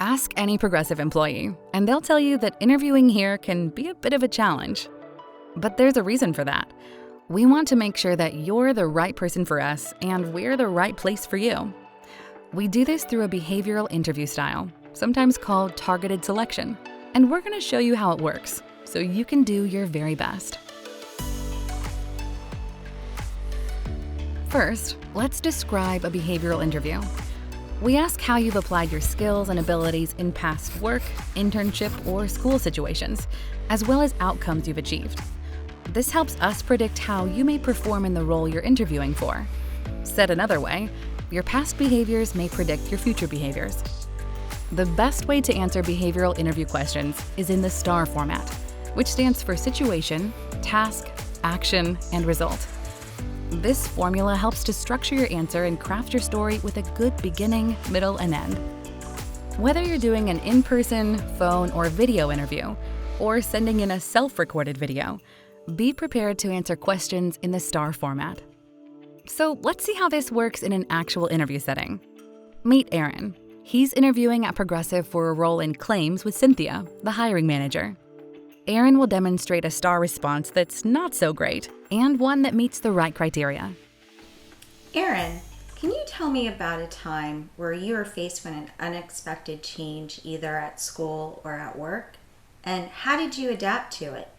Ask any Progressive employee, and they'll tell you that interviewing here can be a bit of a challenge. But there's a reason for that. We want to make sure that you're the right person for us and we're the right place for you. We do this through a behavioral interview style, sometimes called targeted selection, and we're going to show you how it works so you can do your very best. First, let's describe a behavioral interview. We ask how you've applied your skills and abilities in past work, internship, or school situations, as well as outcomes you've achieved. This helps us predict how you may perform in the role you're interviewing for. Said another way, your past behaviors may predict your future behaviors. The best way to answer behavioral interview questions is in the STAR format, which stands for situation, task, action, and result. This formula helps to structure your answer and craft your story with a good beginning, middle, and end. Whether you're doing an in-person, phone, or video interview, or sending in a self-recorded video, be prepared to answer questions in the STAR format. So let's see how this works in an actual interview setting. Meet Aaron. He's interviewing at Progressive for a role in claims with Cynthia, the hiring manager. Aaron will demonstrate a STAR response that's not so great, and one that meets the right criteria. Aaron, can you tell me about a time where you were faced with an unexpected change either at school or at work? And how did you adapt to it?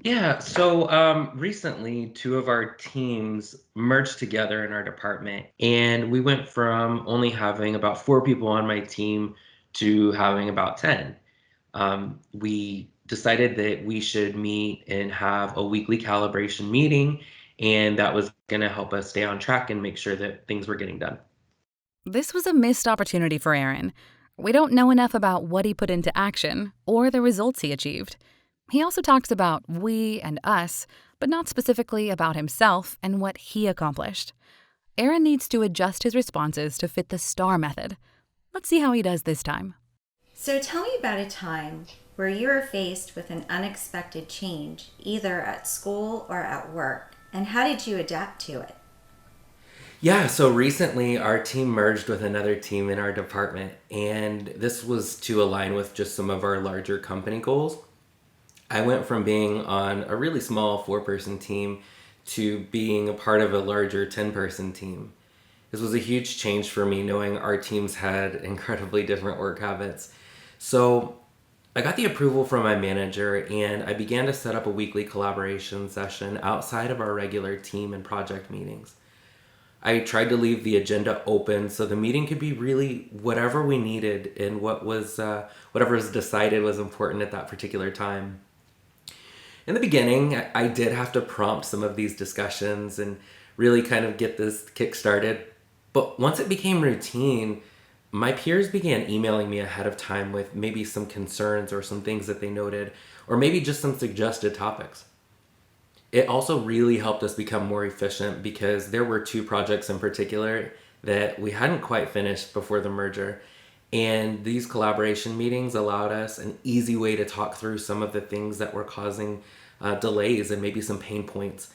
Yeah, so recently, two of our teams merged together in our department, and we went from only having about 4 people on my team to having about 10. We decided that we should meet and have a weekly calibration meeting, and that was going to help us stay on track and make sure that things were getting done. This was a missed opportunity for Aaron. We don't know enough about what he put into action or the results he achieved. He also talks about we and us, but not specifically about himself and what he accomplished. Aaron needs to adjust his responses to fit the STAR method. Let's see how he does this time. So tell me about a time where you were faced with an unexpected change either at school or at work, and how did you adapt to it? Yeah, so recently our team merged with another team in our department, and this was to align with just some of our larger company goals. I went from being on a really small 4-person team to being a part of a larger 10-person team. This was a huge change for me, knowing our teams had incredibly different work habits. So I got the approval from my manager, and I began to set up a weekly collaboration session outside of our regular team and project meetings. I tried to leave the agenda open so the meeting could be really whatever we needed and whatever was decided was important at that particular time. In the beginning, I did have to prompt some of these discussions and really kind of get this kick started. But once it became routine, my peers began emailing me ahead of time with maybe some concerns or some things that they noted, or maybe just some suggested topics. It also really helped us become more efficient because there were 2 projects in particular that we hadn't quite finished before the merger. And these collaboration meetings allowed us an easy way to talk through some of the things that were causing delays and maybe some pain points.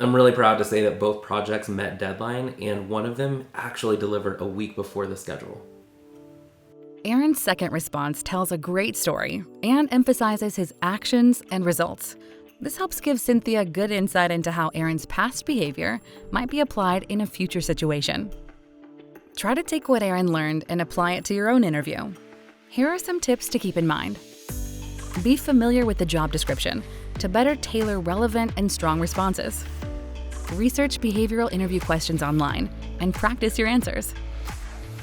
I'm really proud to say that both projects met deadline, and one of them actually delivered a week before the schedule. Aaron's second response tells a great story and emphasizes his actions and results. This helps give Cynthia good insight into how Aaron's past behavior might be applied in a future situation. Try to take what Aaron learned and apply it to your own interview. Here are some tips to keep in mind. Be familiar with the job description to better tailor relevant and strong responses. Research behavioral interview questions online and practice your answers.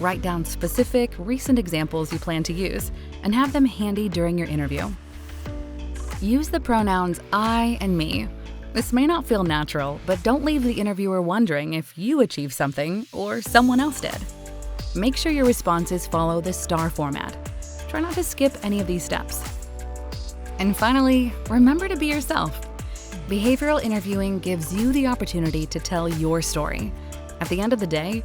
Write down specific, recent examples you plan to use and have them handy during your interview. Use the pronouns I and me. This may not feel natural, but don't leave the interviewer wondering if you achieved something or someone else did. Make sure your responses follow the STAR format. Try not to skip any of these steps. And finally, remember to be yourself. Behavioral interviewing gives you the opportunity to tell your story. At the end of the day,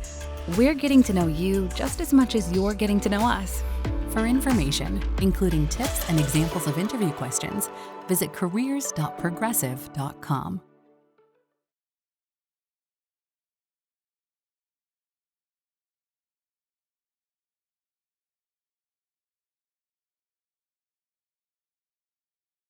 we're getting to know you just as much as you're getting to know us. For information, including tips and examples of interview questions, visit careers.progressive.com.